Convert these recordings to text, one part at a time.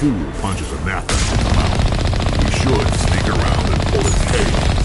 fool punches a gnat back in the mouth. We should sneak around and pull its tail.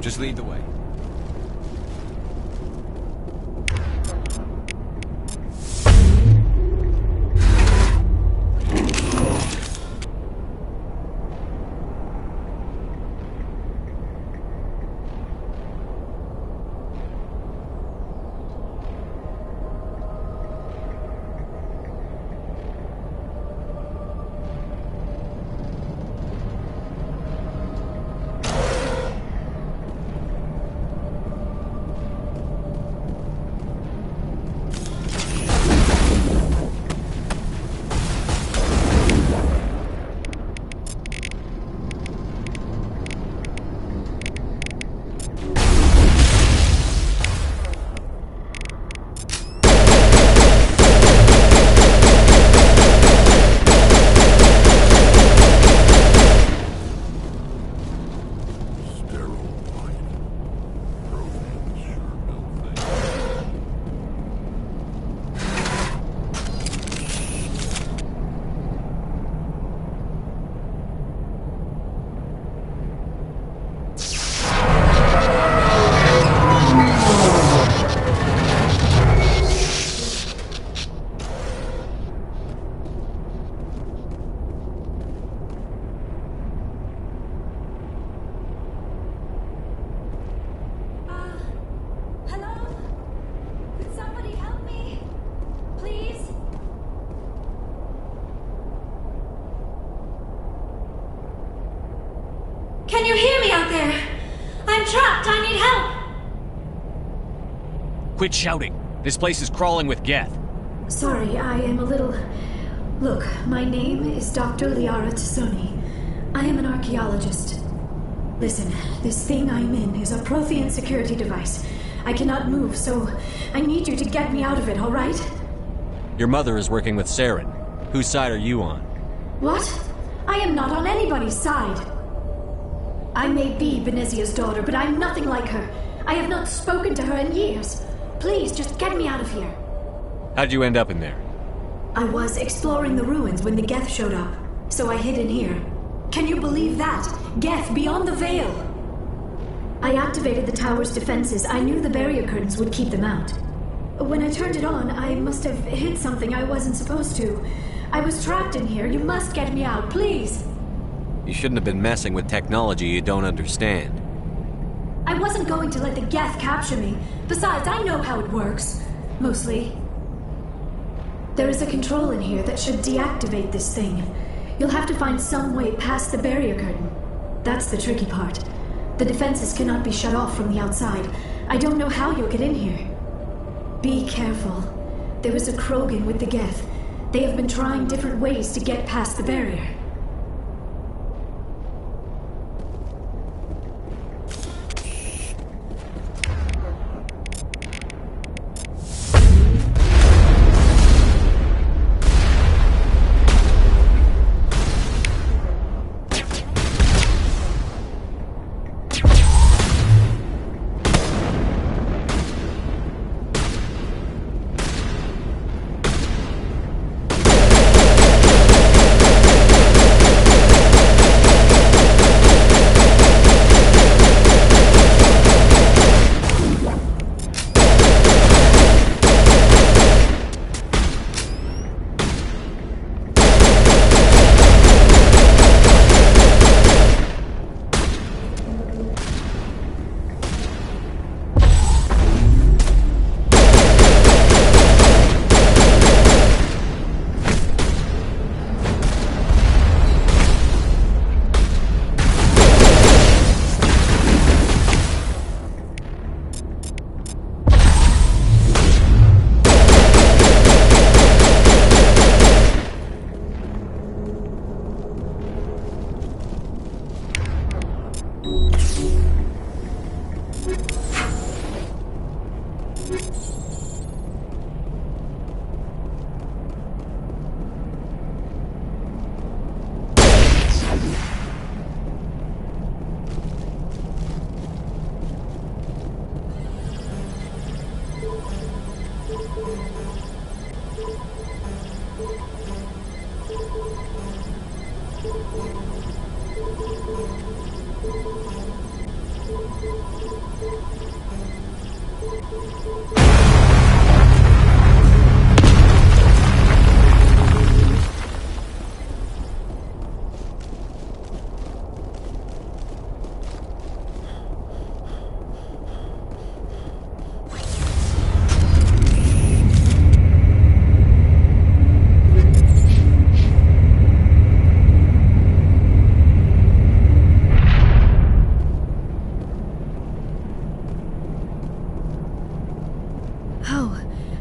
Just lead the way. Can you hear me out there? I'm trapped. I need help. Quit shouting. This place is crawling with Geth. Sorry, I am a little... Look, my name is Dr. Liara T'Soni. I am an archaeologist. Listen, this thing I'm in is a Prothean security device. I cannot move, so I need you to get me out of it, all right? Your mother is working with Saren. Whose side are you on? What? I am not on anybody's side. I may be Benezia's daughter, but I'm nothing like her. I have not spoken to her in years. Please, just get me out of here. How'd you end up in there? I was exploring the ruins when the Geth showed up, so I hid in here. Can you believe that? Geth, beyond the veil! I activated the tower's defenses. I knew the barrier curtains would keep them out. When I turned it on, I must have hit something I wasn't supposed to. I was trapped in here. You must get me out, please! You shouldn't have been messing with technology you don't understand. I wasn't going to let the Geth capture me. Besides, I know how it works. Mostly. There is a control in here that should deactivate this thing. You'll have to find some way past the barrier curtain. That's the tricky part. The defenses cannot be shut off from the outside. I don't know how you'll get in here. Be careful. There was a Krogan with the Geth. They have been trying different ways to get past the barrier.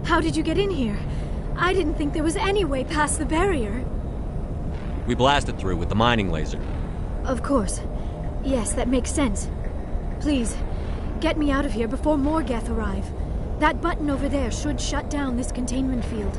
How did you get in here? I didn't think there was any way past the barrier. We blasted through with the mining laser. Of course. Yes, that makes sense. Please, get me out of here before more Geth arrive. That button over there should shut down this containment field.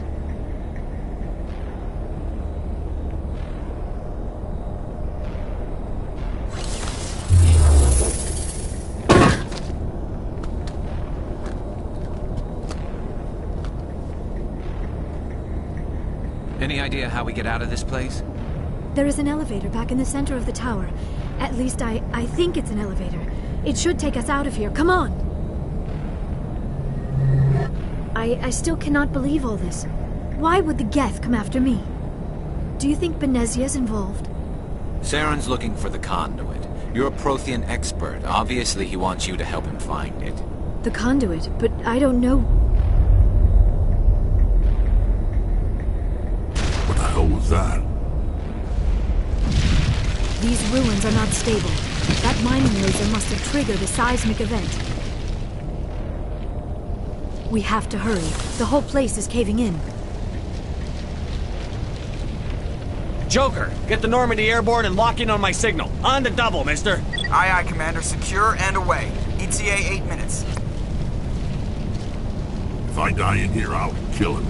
Any idea how we get out of this place? There is an elevator back in the center of the tower. At least I think it's an elevator. It should take us out of here. Come on! I still cannot believe all this. Why would the Geth come after me? Do you think Benezia's involved? Saren's looking for the conduit. You're a Prothean expert. Obviously, he wants you to help him find it. The conduit, but I don't know. What the hell was that? These ruins are not stable. That mining laser must have triggered a seismic event. We have to hurry. The whole place is caving in. Joker, get the Normandy airborne and lock in on my signal. On the double, mister. Aye, aye, Commander. Secure and away. ETA 8 minutes. If I die in here, I'll kill him.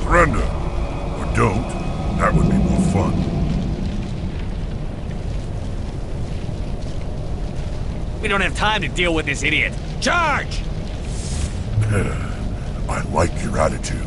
Surrender. Or don't. That would be more fun. We don't have time to deal with this idiot. Charge! I like your attitude.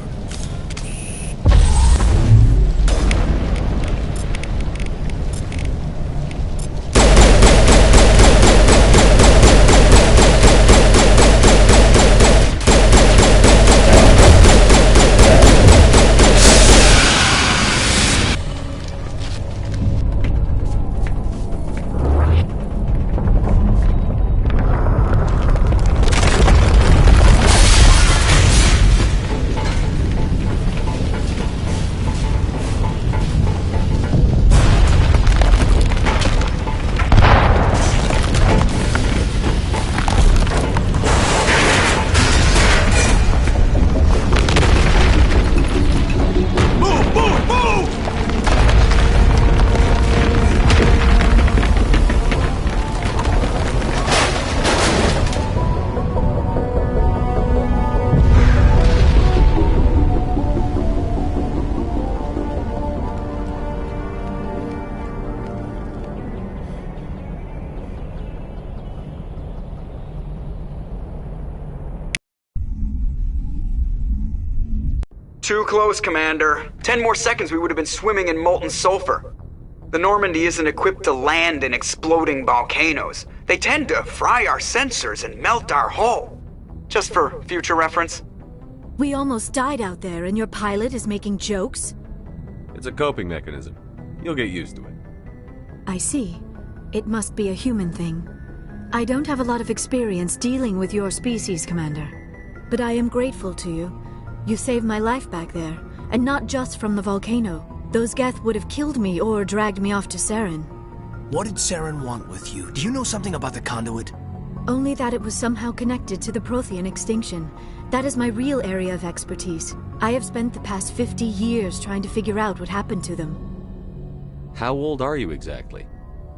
Too close, Commander. 10 more seconds we would have been swimming in molten sulfur. The Normandy isn't equipped to land in exploding volcanoes. They tend to fry our sensors and melt our hull. Just for future reference. We almost died out there, and your pilot is making jokes? It's a coping mechanism. You'll get used to it. I see. It must be a human thing. I don't have a lot of experience dealing with your species, Commander. But I am grateful to you. You saved my life back there, and not just from the volcano. Those Geth would have killed me or dragged me off to Saren. What did Saren want with you? Do you know something about the conduit? Only that it was somehow connected to the Prothean extinction. That is my real area of expertise. I have spent the past 50 years trying to figure out what happened to them. How old are you exactly?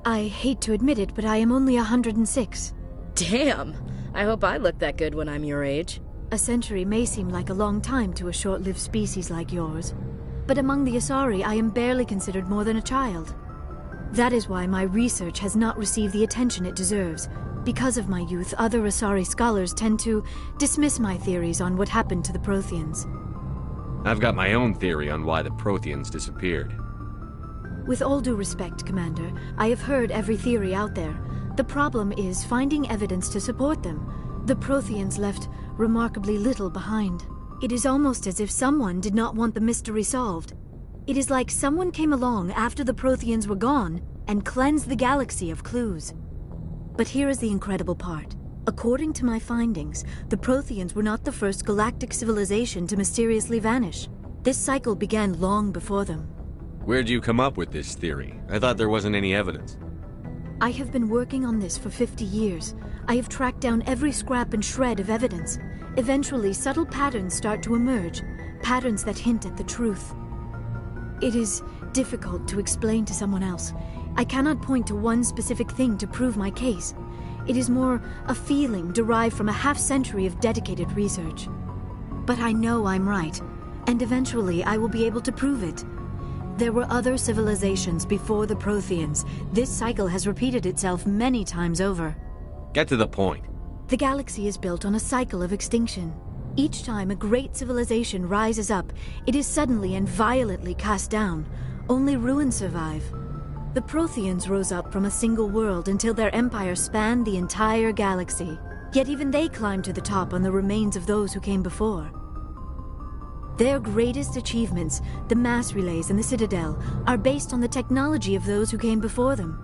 I hate to admit it, but I am only 106. Damn! I hope I look that good when I'm your age. A century may seem like a long time to a short-lived species like yours, but among the Asari I am barely considered more than a child. That is why my research has not received the attention it deserves. Because of my youth, other Asari scholars tend to dismiss my theories on what happened to the Protheans. I've got my own theory on why the Protheans disappeared. With all due respect, Commander, I have heard every theory out there. The problem is finding evidence to support them. The Protheans left remarkably little behind. It is almost as if someone did not want the mystery solved. It is like someone came along after the Protheans were gone and cleansed the galaxy of clues. But here is the incredible part. According to my findings, the Protheans were not the first galactic civilization to mysteriously vanish. This cycle began long before them. Where'd you come up with this theory? I thought there wasn't any evidence. I have been working on this for 50 years. I have tracked down every scrap and shred of evidence. Eventually, subtle patterns start to emerge, patterns that hint at the truth. It is difficult to explain to someone else. I cannot point to one specific thing to prove my case. It is more a feeling derived from a half-century of dedicated research. But I know I'm right, and eventually I will be able to prove it. There were other civilizations before the Protheans. This cycle has repeated itself many times over. Get to the point. The galaxy is built on a cycle of extinction. Each time a great civilization rises up, it is suddenly and violently cast down. Only ruins survive. The Protheans rose up from a single world until their empire spanned the entire galaxy. Yet even they climbed to the top on the remains of those who came before. Their greatest achievements, the mass relays and the Citadel, are based on the technology of those who came before them.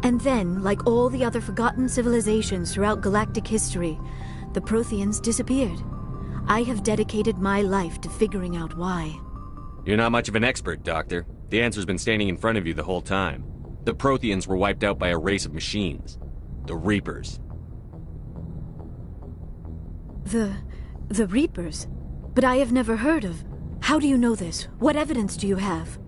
And then, like all the other forgotten civilizations throughout galactic history, the Protheans disappeared. I have dedicated my life to figuring out why. You're not much of an expert, Doctor. The answer's been standing in front of you the whole time. The Protheans were wiped out by a race of machines. The Reapers. The Reapers? But I have never heard of... How do you know this? What evidence do you have?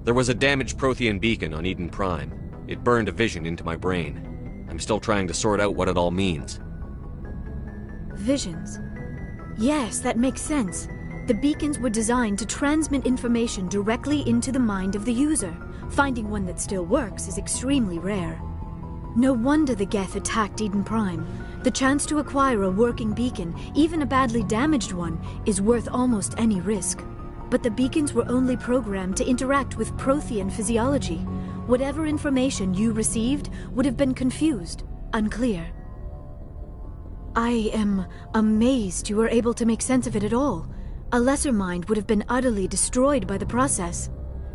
There was a damaged Prothean beacon on Eden Prime. It burned a vision into my brain. I'm still trying to sort out what it all means. Visions? Yes, that makes sense. The beacons were designed to transmit information directly into the mind of the user. Finding one that still works is extremely rare. No wonder the Geth attacked Eden Prime. The chance to acquire a working beacon, even a badly damaged one, is worth almost any risk. But the beacons were only programmed to interact with Prothean physiology. Whatever information you received would have been confused, unclear. I am amazed you were able to make sense of it at all. A lesser mind would have been utterly destroyed by the process.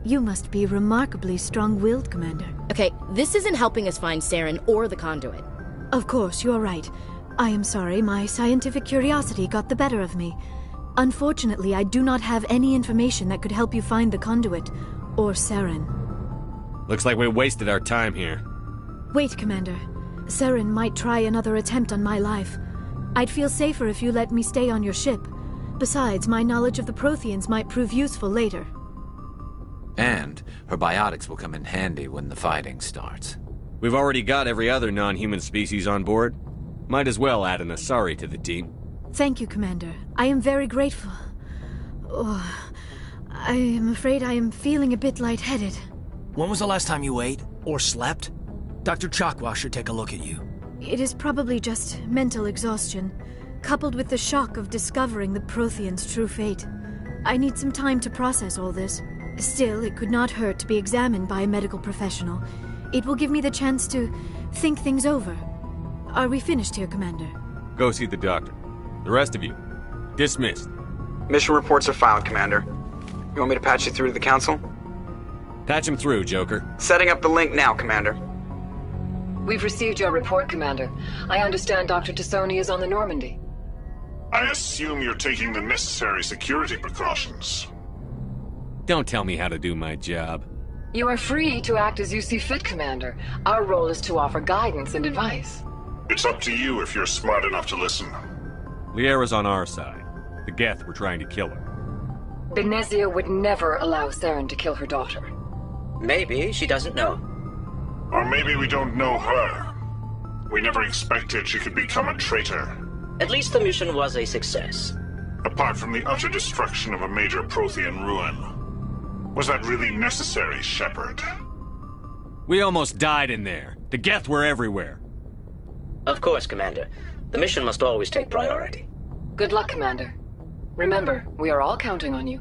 You must be remarkably strong-willed, Commander. Okay, this isn't helping us find Saren or the conduit. Of course, you are right. I am sorry, my scientific curiosity got the better of me. Unfortunately, I do not have any information that could help you find the conduit, or Saren. Looks like we wasted our time here. Wait, Commander. Saren might try another attempt on my life. I'd feel safer if you let me stay on your ship. Besides, my knowledge of the Protheans might prove useful later. And her biotics will come in handy when the fighting starts. We've already got every other non-human species on board. Might as well add an Asari to the team. Thank you, Commander. I am very grateful. Oh, I am afraid I am feeling a bit lightheaded. When was the last time you ate? Or slept? Dr. Chakwa should take a look at you. It is probably just mental exhaustion, coupled with the shock of discovering the Protheans' true fate. I need some time to process all this. Still, it could not hurt to be examined by a medical professional. It will give me the chance to think things over. Are we finished here, Commander? Go see the doctor. The rest of you, dismissed. Mission reports are filed, Commander. You want me to patch you through to the Council? Patch him through, Joker. Setting up the link now, Commander. We've received your report, Commander. I understand Dr. T'Soni is on the Normandy. I assume you're taking the necessary security precautions. Don't tell me how to do my job. You are free to act as you see fit, Commander. Our role is to offer guidance and advice. It's up to you if you're smart enough to listen. Liara's on our side. The Geth were trying to kill her. Benezia would never allow Saren to kill her daughter. Maybe she doesn't know. Or maybe we don't know her. We never expected she could become a traitor. At least the mission was a success. Apart from the utter destruction of a major Prothean ruin. Was that really necessary, Shepard? We almost died in there. The Geth were everywhere. Of course, Commander. The mission must always take priority. Good luck, Commander. Remember, we are all counting on you.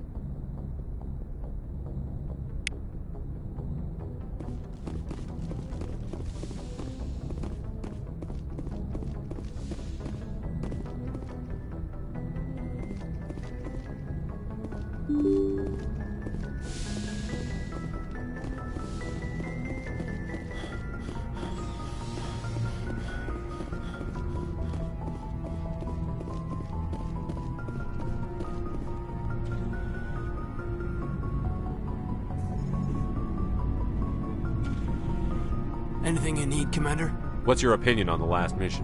Anything you need, Commander? What's your opinion on the last mission?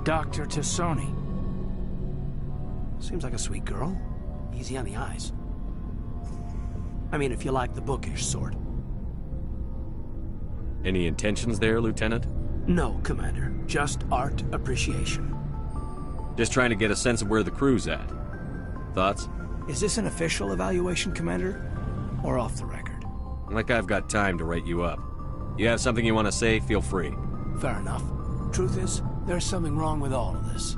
Dr. T'Soni. Seems like a sweet girl. Easy on the eyes. I mean, if you like the bookish sort. Any intentions there, Lieutenant? No, Commander. Just art appreciation. Just trying to get a sense of where the crew's at. Thoughts? Is this an official evaluation, Commander? Or off the record? Like I've got time to write you up. You have something you want to say, feel free. Fair enough. Truth is, there's something wrong with all of this.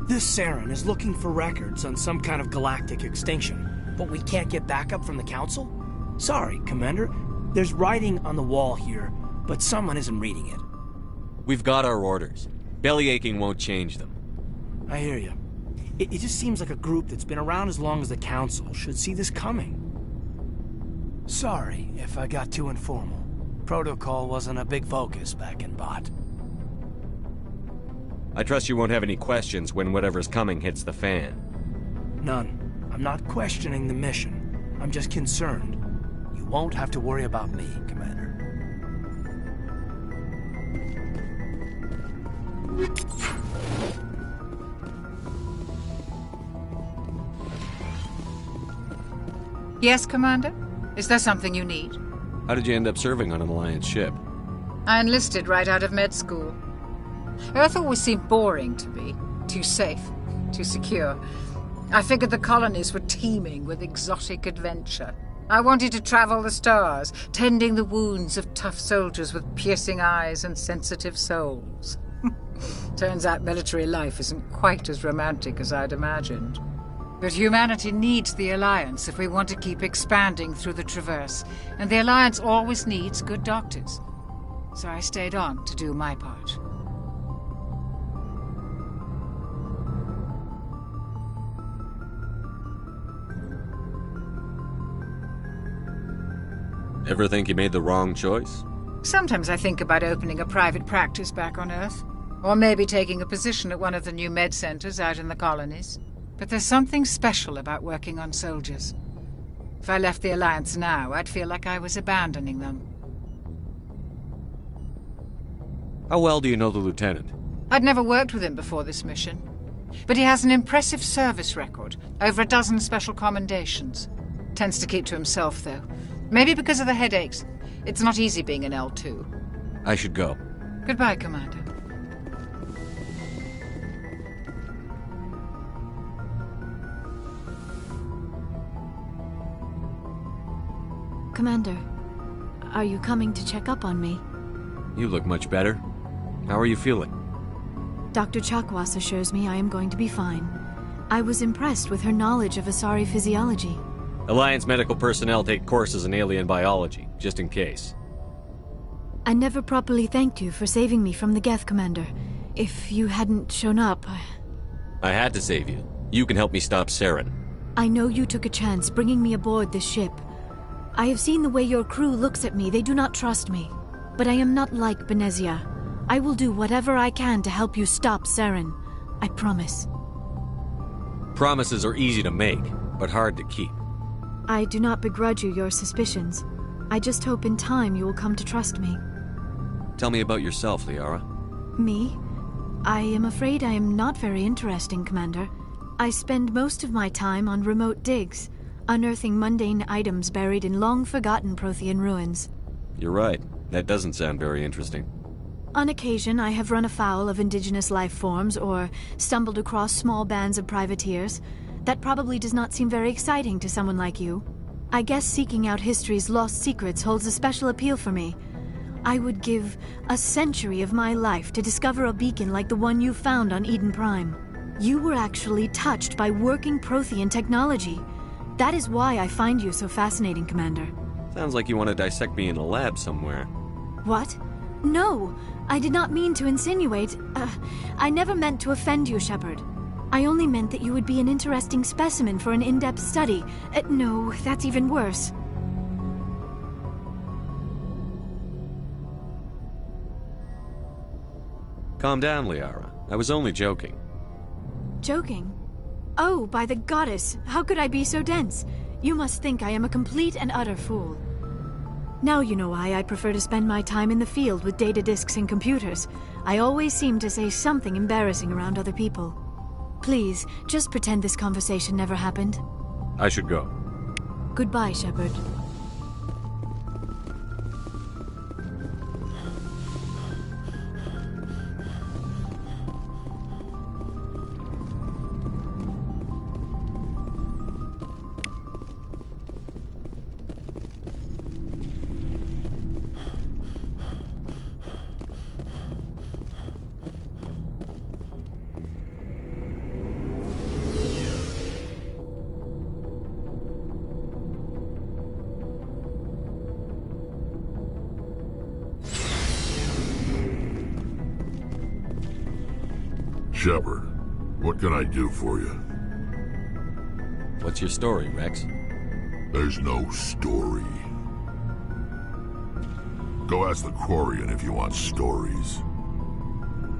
This Saren is looking for records on some kind of galactic extinction, but we can't get backup from the Council? Sorry, Commander. There's writing on the wall here, but someone isn't reading it. We've got our orders. Belly aching won't change them. I hear you. It just seems like a group that's been around as long as the Council should see this coming. Sorry if I got too informal. Protocol wasn't a big focus back in Bot. I trust you won't have any questions when whatever's coming hits the fan. None. I'm not questioning the mission. I'm just concerned. You won't have to worry about me, Commander. Yes, Commander? Is there something you need? How did you end up serving on an Alliance ship? I enlisted right out of med school. Earth always seemed boring to me. Too safe, too secure. I figured the colonies were teeming with exotic adventure. I wanted to travel the stars, tending the wounds of tough soldiers with piercing eyes and sensitive souls. Turns out military life isn't quite as romantic as I'd imagined. But humanity needs the Alliance if we want to keep expanding through the Traverse, and the Alliance always needs good doctors. So I stayed on to do my part. Ever think you made the wrong choice? Sometimes I think about opening a private practice back on Earth, or maybe taking a position at one of the new med centers out in the colonies. But there's something special about working on soldiers. If I left the Alliance now, I'd feel like I was abandoning them. How well do you know the Lieutenant? I'd never worked with him before this mission. But he has an impressive service record, over a dozen special commendations. Tends to keep to himself, though. Maybe because of the headaches. It's not easy being an L2. I should go. Goodbye, Commander. Commander, are you coming to check up on me? You look much better. How are you feeling? Dr. Chakwas assures me I am going to be fine. I was impressed with her knowledge of Asari physiology. Alliance medical personnel take courses in alien biology, just in case. I never properly thanked you for saving me from the Geth, Commander. If you hadn't shown up... I had to save you. You can help me stop Saren. I know you took a chance bringing me aboard this ship. I have seen the way your crew looks at me. They do not trust me. But I am not like Benezia. I will do whatever I can to help you stop Saren. I promise. Promises are easy to make, but hard to keep. I do not begrudge you your suspicions. I just hope in time you will come to trust me. Tell me about yourself, Liara. Me? I am afraid I am not very interesting, Commander. I spend most of my time on remote digs. unearthing mundane items buried in long-forgotten Prothean ruins. You're right. That doesn't sound very interesting. On occasion, I have run afoul of indigenous life forms or stumbled across small bands of privateers. That probably does not seem very exciting to someone like you. I guess seeking out history's lost secrets holds a special appeal for me. I would give a century of my life to discover a beacon like the one you found on Eden Prime. You were actually touched by working Prothean technology. That is why I find you so fascinating, Commander. Sounds like you want to dissect me in a lab somewhere. What? No, I did not mean to insinuate. I never meant to offend you, Shepard. I only meant that you would be an interesting specimen for an in-depth study. No, that's even worse. Calm down, Liara. I was only joking. Joking? Oh, by the goddess, how could I be so dense? You must think I am a complete and utter fool. Now you know why I prefer to spend my time in the field with data disks and computers. I always seem to say something embarrassing around other people. Please, just pretend this conversation never happened. I should go. Goodbye, Shepard. Shepard, what can I do for you? What's your story, Rex? There's no story. Go ask the Quarian if you want stories.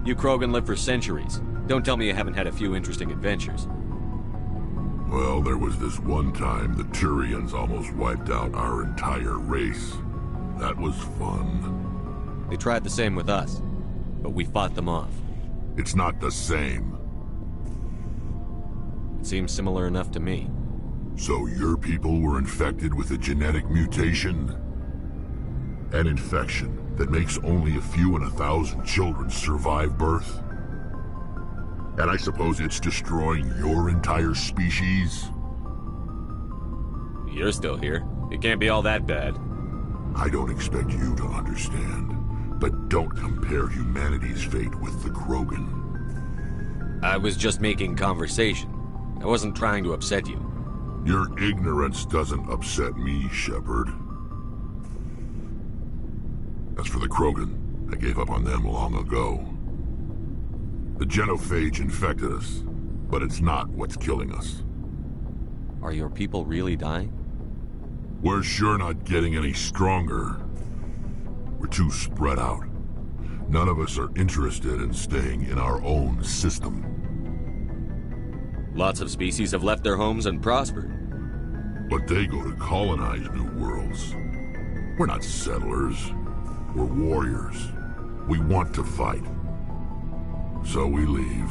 You Krogan live for centuries. Don't tell me you haven't had a few interesting adventures. Well, there was this one time the Turians almost wiped out our entire race. That was fun. They tried the same with us, but we fought them off. It's not the same. It seems similar enough to me. So your people were infected with a genetic mutation? An infection that makes only a few in 1,000 children survive birth? And I suppose it's destroying your entire species? You're still here. It can't be all that bad. I don't expect you to understand. But don't compare humanity's fate with the Krogan. I was just making conversation. I wasn't trying to upset you. Your ignorance doesn't upset me, Shepard. As for the Krogan, I gave up on them long ago. The genophage infected us, but it's not what's killing us. Are your people really dying? We're sure not getting any stronger. We're too spread out. None of us are interested in staying in our own system. Lots of species have left their homes and prospered. But they go to colonize new worlds. We're not settlers. We're warriors. We want to fight. So we leave.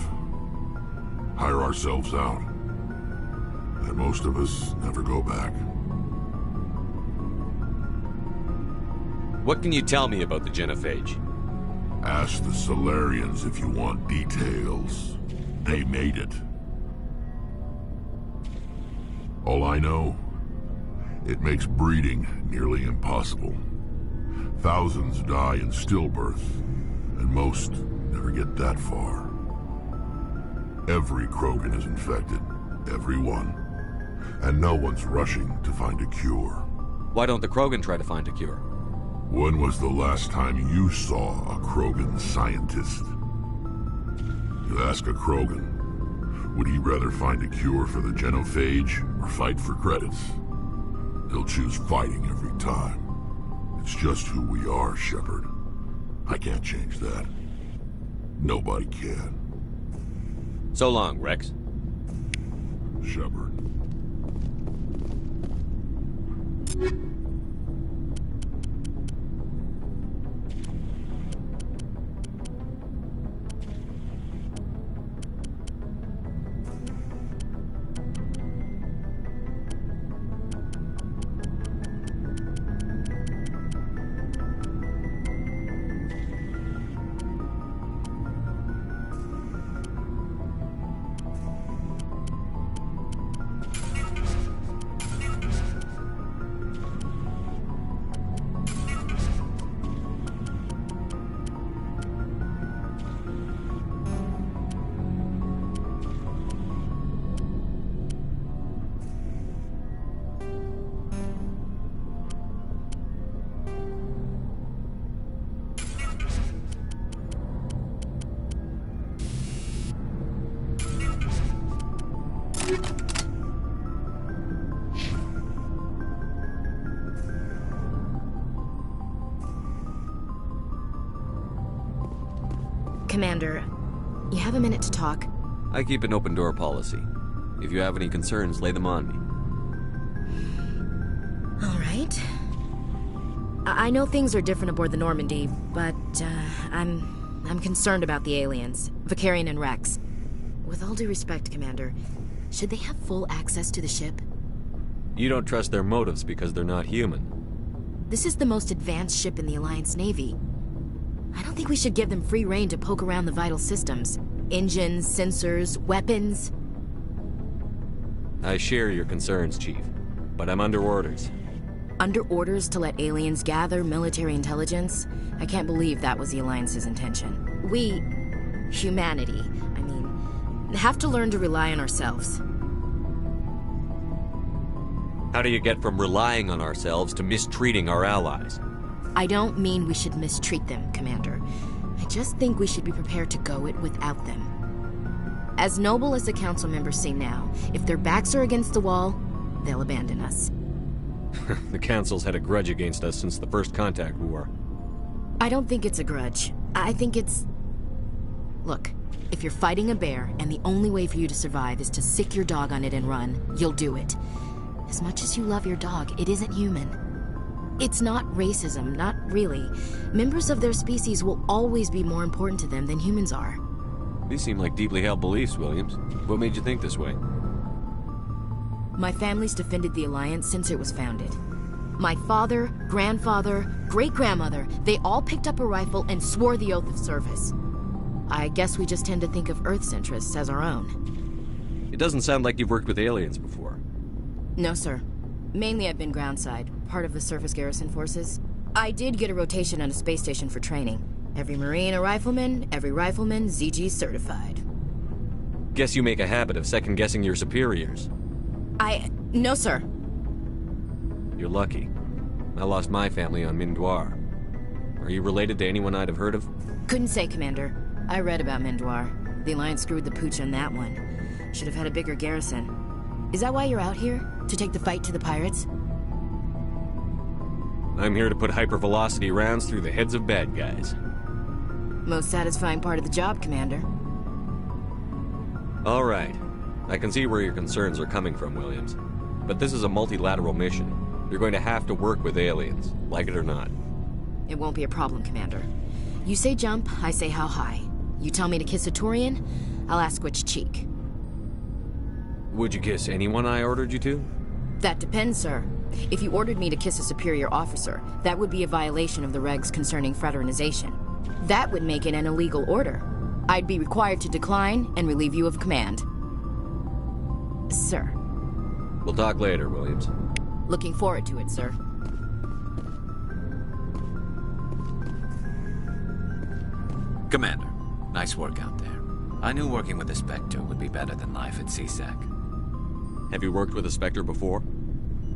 Hire ourselves out. And most of us never go back. What can you tell me about the genophage? Ask the Solarians if you want details. They made it. All I know, it makes breeding nearly impossible. Thousands die in stillbirth, and most never get that far. Every Krogan is infected, every one. And no one's rushing to find a cure. Why don't the Krogan try to find a cure? When was the last time you saw a Krogan scientist? You ask a Krogan, would he rather find a cure for the genophage or fight for credits? He'll choose fighting every time. It's just who we are, Shepard. I can't change that. Nobody can. So long, Rex. Shepard. Commander, you have a minute to talk? I keep an open door policy. If you have any concerns, lay them on me. All right. I know things are different aboard the Normandy, but I'm concerned about the aliens, Vicarian and Rex. With all due respect, Commander, should they have full access to the ship? You don't trust their motives because they're not human. This is the most advanced ship in the Alliance Navy. I don't think we should give them free rein to poke around the vital systems. Engines, sensors, weapons. I share your concerns, Chief, but I'm under orders. Under orders to let aliens gather military intelligence? I can't believe that was the Alliance's intention. We, humanity, have to learn to rely on ourselves. How do you get from relying on ourselves to mistreating our allies? I don't mean we should mistreat them, Commander. I just think we should be prepared to go it without them. As noble as the Council members seem now, if their backs are against the wall, they'll abandon us. The Council's had a grudge against us since the First Contact War. I don't think it's a grudge. I think it's... Look, if you're fighting a bear and the only way for you to survive is to sick your dog on it and run, you'll do it. As much as you love your dog, it isn't human. It's not racism, not really. Members of their species will always be more important to them than humans are. These seem like deeply held beliefs, Williams. What made you think this way? My family's defended the Alliance since it was founded. My father, grandfather, great-grandmother, they all picked up a rifle and swore the oath of service. I guess we just tend to think of Earth's interests as our own. It doesn't sound like you've worked with aliens before. No, sir. Mainly I've been groundside, part of the surface garrison forces. I did get a rotation on a space station for training. Every Marine a rifleman, every rifleman ZG certified. Guess you make a habit of second-guessing your superiors. No, sir. You're lucky. I lost my family on Mindoir. Are you related to anyone I'd have heard of? Couldn't say, Commander. I read about Mindoir. The Alliance screwed the pooch on that one. Should have had a bigger garrison. Is that why you're out here? To take the fight to the pirates? I'm here to put hypervelocity rounds through the heads of bad guys. Most satisfying part of the job, Commander. All right. I can see where your concerns are coming from, Williams. But this is a multilateral mission. You're going to have to work with aliens, like it or not. It won't be a problem, Commander. You say jump, I say how high. You tell me to kiss a Turian, I'll ask which cheek. Would you kiss anyone I ordered you to? That depends, sir. If you ordered me to kiss a superior officer, that would be a violation of the regs concerning fraternization. That would make it an illegal order. I'd be required to decline and relieve you of command. Sir. We'll talk later, Williams. Looking forward to it, sir. Commander, nice work out there. I knew working with the Spectre would be better than life at CSEC. Have you worked with a Spectre before?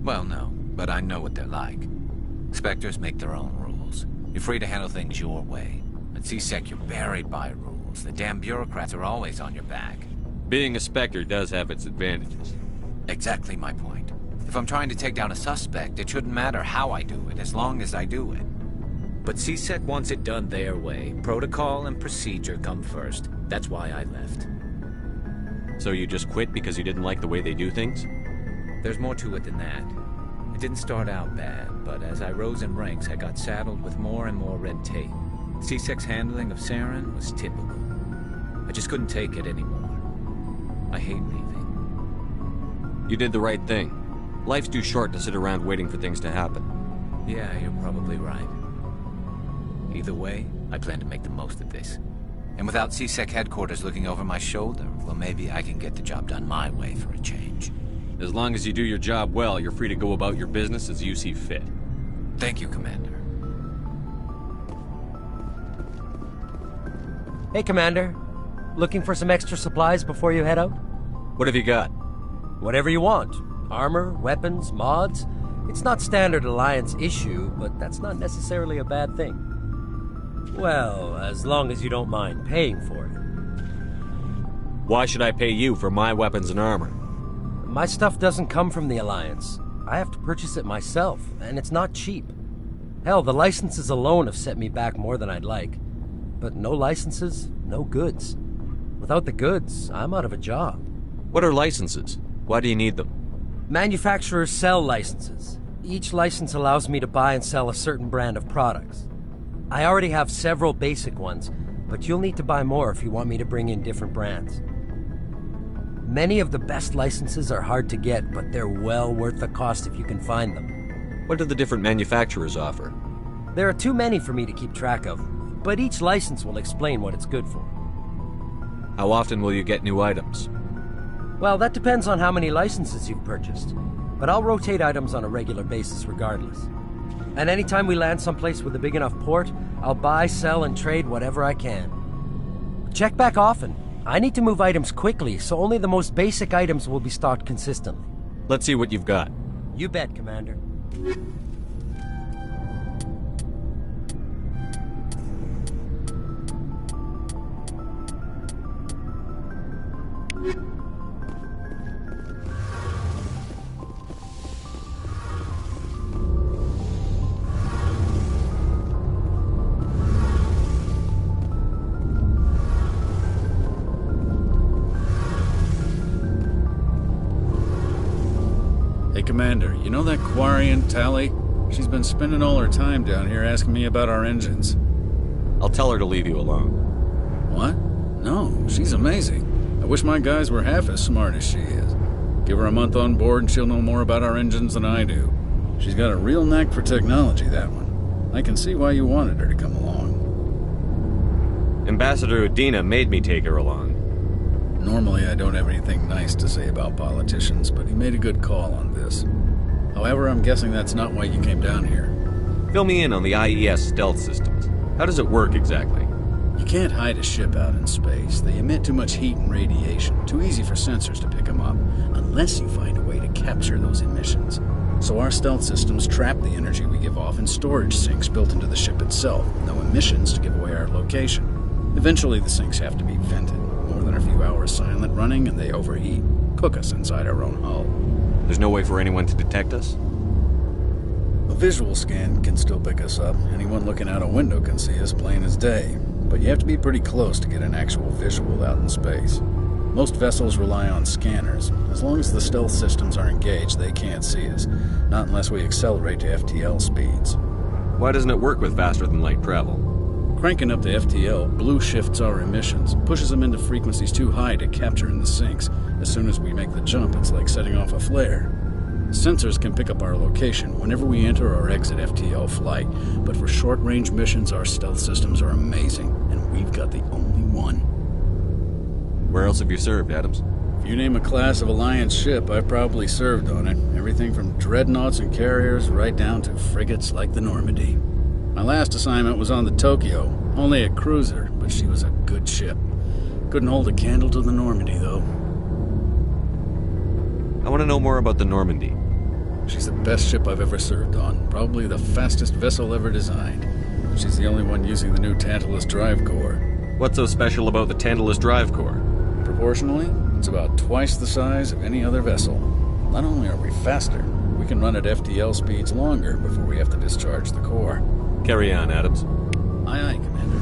Well, no, but I know what they're like. Spectres make their own rules. You're free to handle things your way. At CSEC, you're buried by rules. The damn bureaucrats are always on your back. Being a Spectre does have its advantages. Exactly my point. If I'm trying to take down a suspect, it shouldn't matter how I do it, as long as I do it. But CSEC wants it done their way. Protocol and procedure come first. That's why I left. So you just quit because you didn't like the way they do things? There's more to it than that. It didn't start out bad, but as I rose in ranks, I got saddled with more and more red tape. CSEC's handling of Saren was typical. I just couldn't take it anymore. I hate leaving. You did the right thing. Life's too short to sit around waiting for things to happen. Yeah, you're probably right. Either way, I plan to make the most of this. And without CSEC headquarters looking over my shoulder, well, maybe I can get the job done my way for a change. As long as you do your job well, you're free to go about your business as you see fit. Thank you, Commander. Hey, Commander. Looking for some extra supplies before you head out? What have you got? Whatever you want. Armor, weapons, mods. It's not standard Alliance issue, but that's not necessarily a bad thing. Well, as long as you don't mind paying for it. Why should I pay you for my weapons and armor? My stuff doesn't come from the Alliance. I have to purchase it myself, and it's not cheap. Hell, the licenses alone have set me back more than I'd like. but no licenses, no goods. Without the goods, I'm out of a job. What are licenses? Why do you need them? Manufacturers sell licenses. Each license allows me to buy and sell a certain brand of products. I already have several basic ones, but you'll need to buy more if you want me to bring in different brands. Many of the best licenses are hard to get, but they're well worth the cost if you can find them. What do the different manufacturers offer? There are too many for me to keep track of, but each license will explain what it's good for. How often will you get new items? Well, that depends on how many licenses you've purchased, but I'll rotate items on a regular basis regardless. And anytime we land someplace with a big enough port, I'll buy, sell, and trade whatever I can. Check back often. I need to move items quickly, so only the most basic items will be stocked consistently. Let's see what you've got. You bet, Commander. Commander, you know that Quarian, Tally? She's been spending all her time down here asking me about our engines. I'll tell her to leave you alone. What? No, she's amazing. I wish my guys were half as smart as she is. Give her a month on board and she'll know more about our engines than I do. She's got a real knack for technology, that one. I can see why you wanted her to come along. Ambassador Udina made me take her along. Normally, I don't have anything nice to say about politicians, but he made a good call on this. However, I'm guessing that's not why you came down here. Fill me in on the IES stealth systems. How does it work exactly? You can't hide a ship out in space. They emit too much heat and radiation. Too easy for sensors to pick them up, unless you find a way to capture those emissions. So our stealth systems trap the energy we give off in storage sinks built into the ship itself, no emissions to give away our location. Eventually, the sinks have to be vented. More than a few hours silent running, and they overheat. Cook us inside our own hull. There's no way for anyone to detect us? A visual scan can still pick us up. Anyone looking out a window can see us plain as day. But you have to be pretty close to get an actual visual out in space. Most vessels rely on scanners. As long as the stealth systems are engaged, they can't see us. Not unless we accelerate to FTL speeds. Why doesn't it work with faster-than-light travel? Cranking up the FTL blue shifts our emissions, pushes them into frequencies too high to capture in the sinks. As soon as we make the jump, it's like setting off a flare. Sensors can pick up our location whenever we enter or exit FTL flight, but for short-range missions, our stealth systems are amazing, and we've got the only one. Where else have you served, Adams? If you name a class of Alliance ship, I've probably served on it. Everything from dreadnoughts and carriers right down to frigates like the Normandy. My last assignment was on the Tokyo, only a cruiser, but she was a good ship. Couldn't hold a candle to the Normandy, though. I want to know more about the Normandy. She's the best ship I've ever served on, probably the fastest vessel ever designed. She's the only one using the new Tantalus drive core. What's so special about the Tantalus drive core? Proportionally, it's about twice the size of any other vessel. Not only are we faster, we can run at FTL speeds longer before we have to discharge the core. Carry on, Adams. Aye, aye, Commander.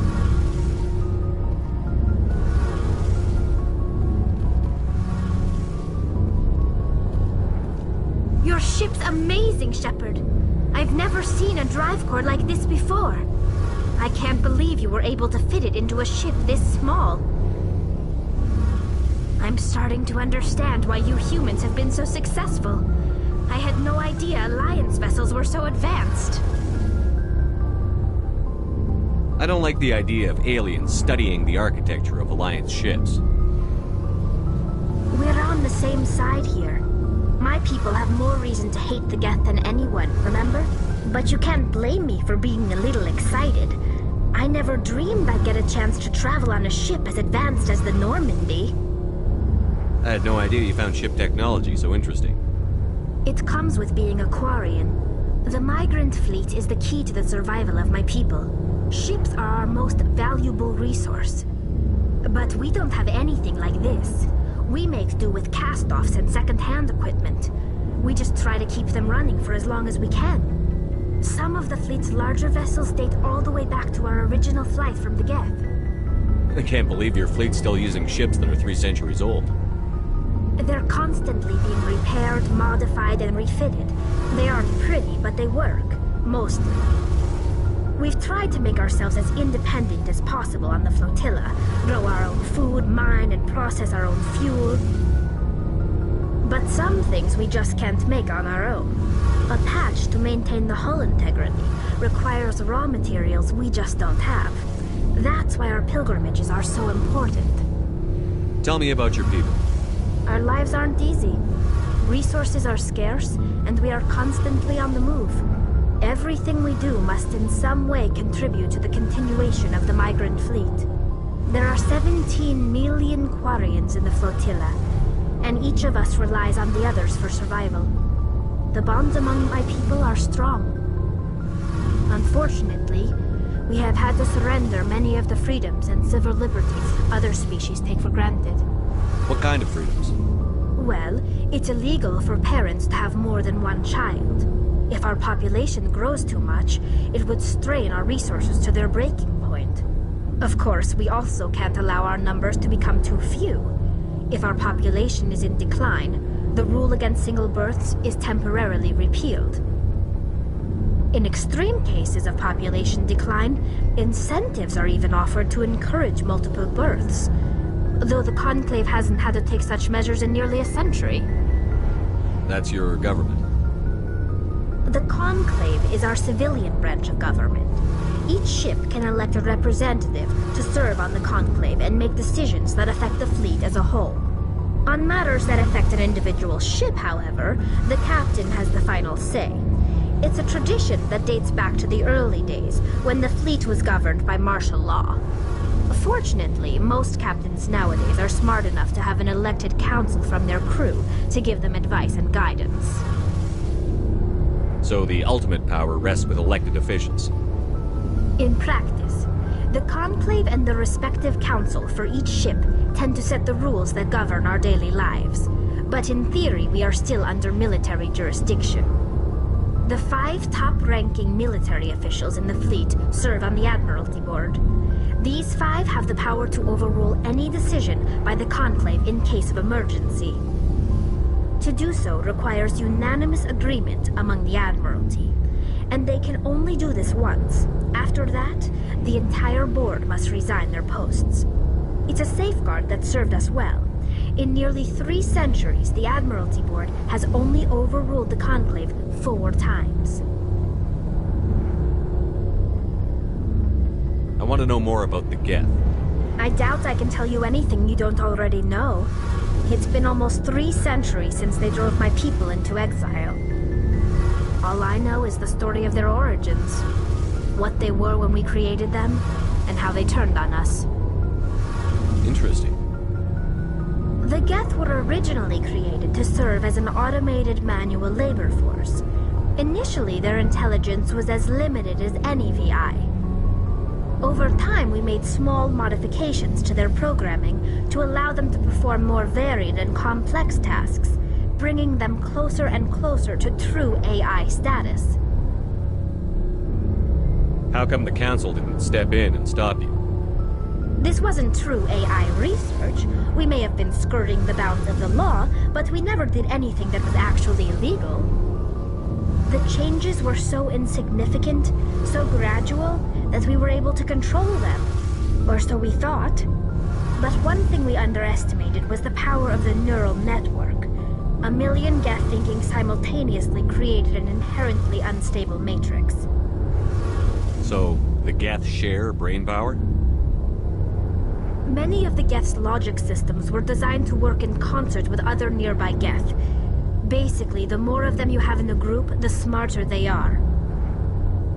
Your ship's amazing, Shepard. I've never seen a drive core like this before. I can't believe you were able to fit it into a ship this small. I'm starting to understand why you humans have been so successful. I had no idea Alliance vessels were so advanced. I don't like the idea of aliens studying the architecture of Alliance ships. We're on the same side here. My people have more reason to hate the Geth than anyone, remember? But you can't blame me for being a little excited. I never dreamed I'd get a chance to travel on a ship as advanced as the Normandy. I had no idea you found ship technology so interesting. It comes with being a Quarian. The migrant fleet is the key to the survival of my people. Ships are our most valuable resource. But we don't have anything like this. We make do with cast-offs and second-hand equipment. We just try to keep them running for as long as we can. Some of the fleet's larger vessels date all the way back to our original flight from the Geth. I can't believe your fleet's still using ships that are 3 centuries old. They're constantly being repaired, modified, and refitted. They aren't pretty, but they work. Mostly. We've tried to make ourselves as independent as possible on the flotilla. Grow our own food, mine, and process our own fuel. But some things we just can't make on our own. A patch to maintain the hull integrity requires raw materials we just don't have. That's why our pilgrimages are so important. Tell me about your people. Our lives aren't easy. Resources are scarce, and we are constantly on the move. Everything we do must in some way contribute to the continuation of the migrant fleet. There are 17 million Quarians in the flotilla, and each of us relies on the others for survival. The bonds among my people are strong. Unfortunately, we have had to surrender many of the freedoms and civil liberties other species take for granted. What kind of freedoms? Well, it's illegal for parents to have more than one child. If our population grows too much, it would strain our resources to their breaking point. Of course, we also can't allow our numbers to become too few. If our population is in decline, the rule against single births is temporarily repealed. In extreme cases of population decline, incentives are even offered to encourage multiple births, though the Conclave hasn't had to take such measures in nearly a century. That's your government. The Conclave is our civilian branch of government. Each ship can elect a representative to serve on the Conclave and make decisions that affect the fleet as a whole. On matters that affect an individual ship, however, the captain has the final say. It's a tradition that dates back to the early days, when the fleet was governed by martial law. Fortunately, most captains nowadays are smart enough to have an elected council from their crew to give them advice and guidance. So the ultimate power rests with elected officials. In practice, the Conclave and the respective council for each ship tend to set the rules that govern our daily lives. But in theory, we are still under military jurisdiction. The 5 top-ranking military officials in the fleet serve on the Admiralty Board. These 5 have the power to overrule any decision by the Conclave in case of emergency. To do so requires unanimous agreement among the Admiralty, and they can only do this once. After that, the entire board must resign their posts. It's a safeguard that served us well. In nearly 3 centuries, the Admiralty Board has only overruled the Conclave 4 times. I want to know more about the Geth. I doubt I can tell you anything you don't already know. It's been almost 3 centuries since they drove my people into exile. All I know is the story of their origins, what they were when we created them, and how they turned on us. Interesting. The Geth were originally created to serve as an automated manual labor force. Initially, their intelligence was as limited as any VI. Over time, we made small modifications to their programming to allow them to perform more varied and complex tasks, bringing them closer and closer to true AI status. How come the Council didn't step in and stop you? This wasn't true AI research. We may have been skirting the bounds of the law, but we never did anything that was actually illegal. The changes were so insignificant, so gradual, that we were able to control them. Or so we thought. But one thing we underestimated was the power of the neural network. A million Geth thinking simultaneously created an inherently unstable matrix. So, the Geth share brain power? Many of the Geth's logic systems were designed to work in concert with other nearby Geth. Basically, the more of them you have in the group, the smarter they are.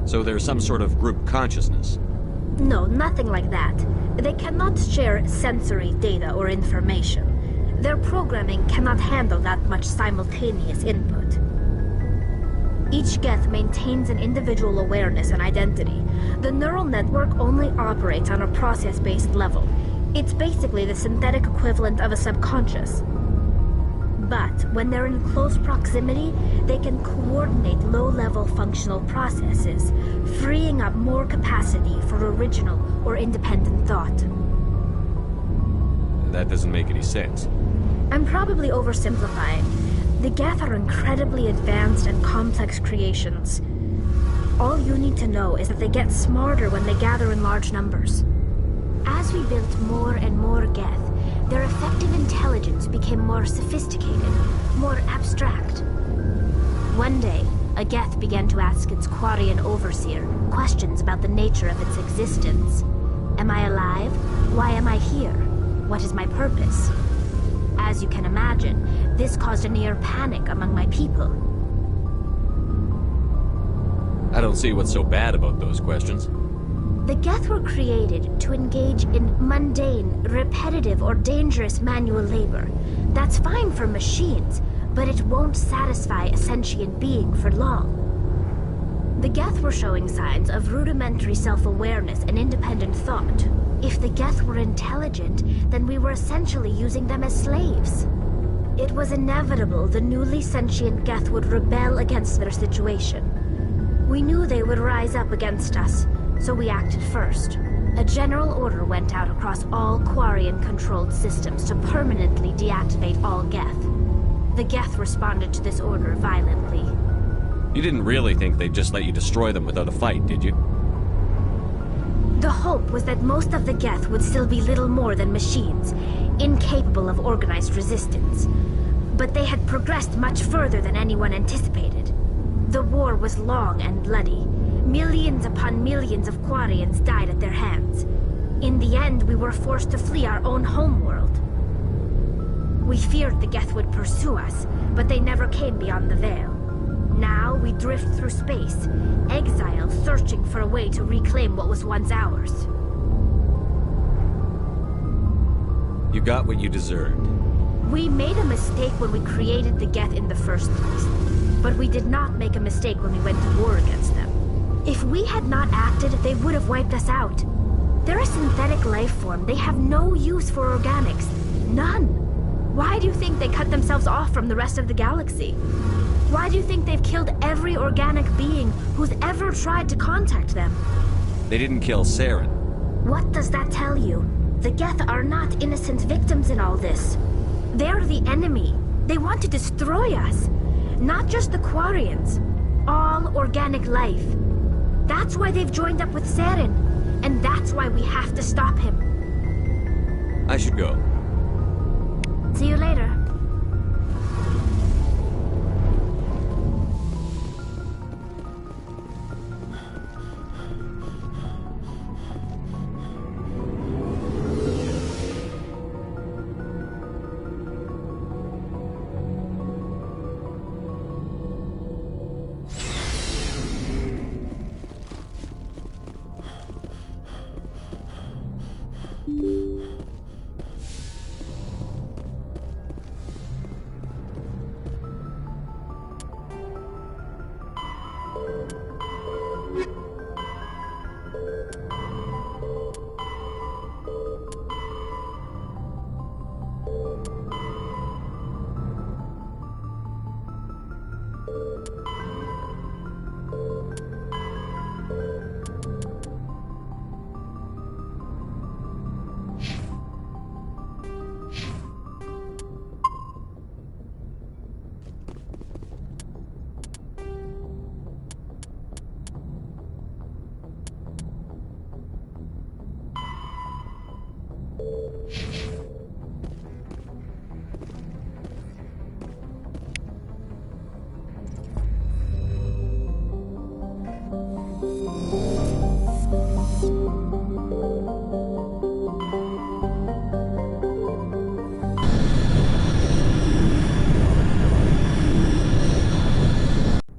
So there's some sort of group consciousness? No, nothing like that. They cannot share sensory data or information. Their programming cannot handle that much simultaneous input. Each Geth maintains an individual awareness and identity. The neural network only operates on a process-based level. It's basically the synthetic equivalent of a subconscious. But when they're in close proximity, they can coordinate low-level functional processes, freeing up more capacity for original or independent thought. That doesn't make any sense. I'm probably oversimplifying. The Geth are incredibly advanced and complex creations. All you need to know is that they get smarter when they gather in large numbers. As we built more and more Geth, their effective intelligence became more sophisticated, more abstract. One day, a Geth began to ask its Quarian overseer questions about the nature of its existence. Am I alive? Why am I here? What is my purpose? As you can imagine, this caused a near panic among my people. I don't see what's so bad about those questions. The Geth were created to engage in mundane, repetitive, or dangerous manual labor. That's fine for machines, but it won't satisfy a sentient being for long. The Geth were showing signs of rudimentary self-awareness and independent thought. If the Geth were intelligent, then we were essentially using them as slaves. It was inevitable the newly sentient Geth would rebel against their situation. We knew they would rise up against us, so we acted first. A general order went out across all Quarian-controlled systems to permanently deactivate all Geth. The Geth responded to this order violently. You didn't really think they'd just let you destroy them without a fight, did you? The hope was that most of the Geth would still be little more than machines, incapable of organized resistance. But they had progressed much further than anyone anticipated. The war was long and bloody. Millions upon millions of Quarians died at their hands. In the end, we were forced to flee our own homeworld. We feared the Geth would pursue us, but they never came beyond the Veil. Now we drift through space, exile searching for a way to reclaim what was once ours. You got what you deserved. We made a mistake when we created the Geth in the first place, but we did not make a mistake when we went to war against them. If we had not acted, they would have wiped us out. They're a synthetic life form. They have no use for organics. None. Why do you think they cut themselves off from the rest of the galaxy? Why do you think they've killed every organic being who's ever tried to contact them? They didn't kill Saren. What does that tell you? The Geth are not innocent victims in all this. They're the enemy. They want to destroy us. Not just the Quarians. All organic life. That's why they've joined up with Saren. And that's why we have to stop him. I should go. See you later.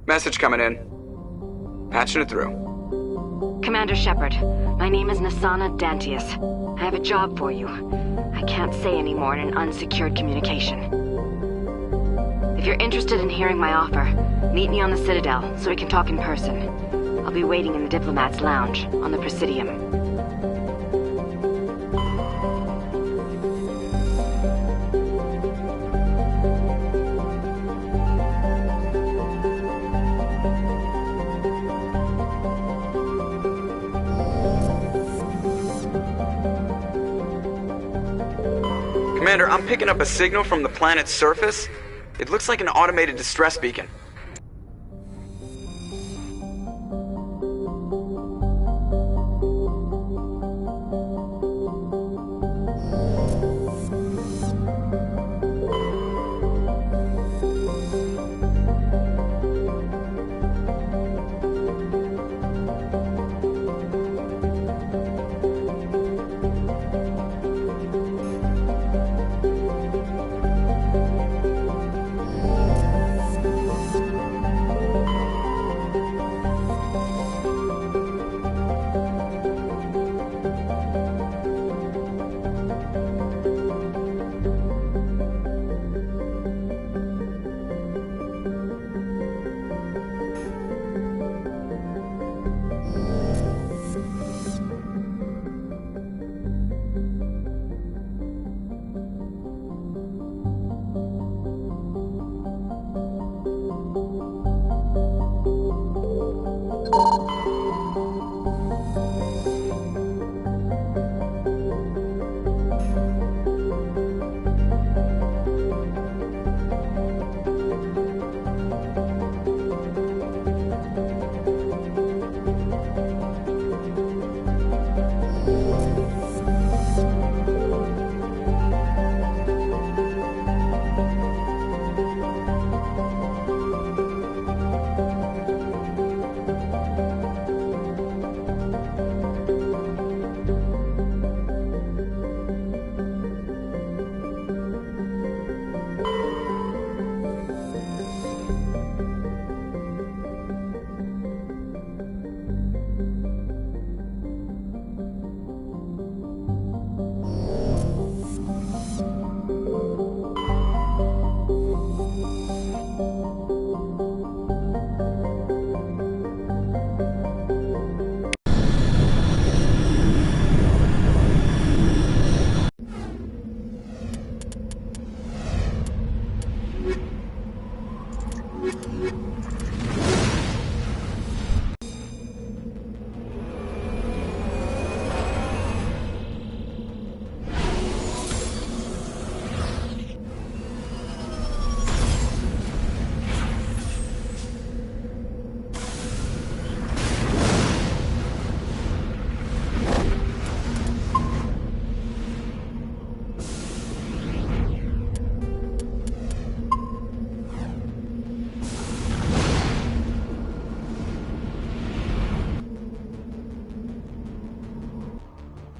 Message coming in. Patching it through. Commander Shepard, my name is Nasana Dantius. I have a job for you. I can't say any more in an unsecured communication. If you're interested in hearing my offer, meet me on the Citadel so we can talk in person. I'll be waiting in the Diplomat's Lounge on the Presidium. Commander, I'm picking up a signal from the planet's surface. It looks like an automated distress beacon.